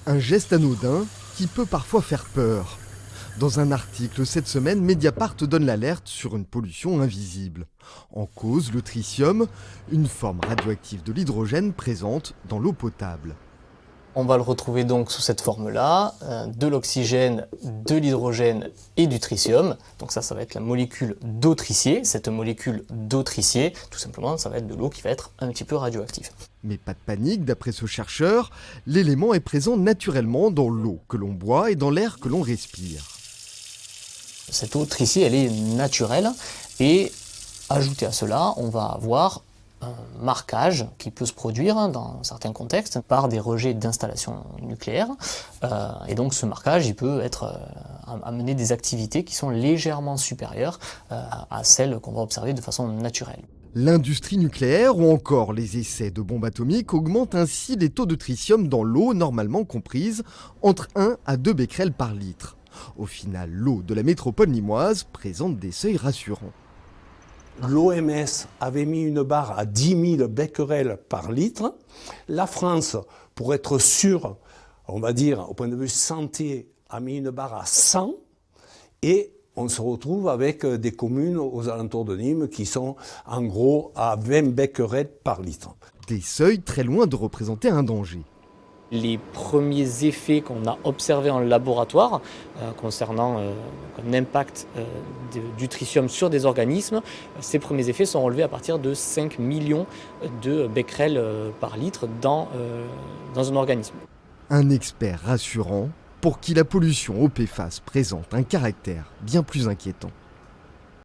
Un geste anodin qui peut parfois faire peur. Dans un article cette semaine, Mediapart donne l'alerte sur une pollution invisible. En cause, le tritium, une forme radioactive de l'hydrogène présente dans l'eau potable. On va le retrouver donc sous cette forme-là, de l'oxygène, de l'hydrogène et du tritium. Donc ça va être la molécule d'eau tritiée. Cette molécule d'eau tritiée, tout simplement, ça va être de l'eau qui va être un petit peu radioactive. Mais pas de panique, d'après ce chercheur, l'élément est présent naturellement dans l'eau que l'on boit et dans l'air que l'on respire. Cette eau tritiée, elle est naturelle et ajouté à cela, on va avoir un marquage qui peut se produire dans certains contextes par des rejets d'installations nucléaires. Et donc ce marquage, il peut amener des activités qui sont légèrement supérieures à celles qu'on va observer de façon naturelle. L'industrie nucléaire ou encore les essais de bombes atomiques augmentent ainsi les taux de tritium dans l'eau normalement comprise entre 1 à 2 becquerels par litre. Au final, l'eau de la métropole limoise présente des seuils rassurants. L'OMS avait mis une barre à 10 000 becquerels par litre. La France, pour être sûre, on va dire, au point de vue santé, a mis une barre à 100. Et on se retrouve avec des communes aux alentours de Nîmes qui sont en gros à 20 becquerels par litre. Des seuils très loin de représenter un danger. Les premiers effets qu'on a observés en laboratoire concernant l'impact du tritium sur des organismes, ces premiers effets sont relevés à partir de 5 millions de becquerels par litre dans un organisme. Un expert rassurant pour qui la pollution au PFAS présente un caractère bien plus inquiétant.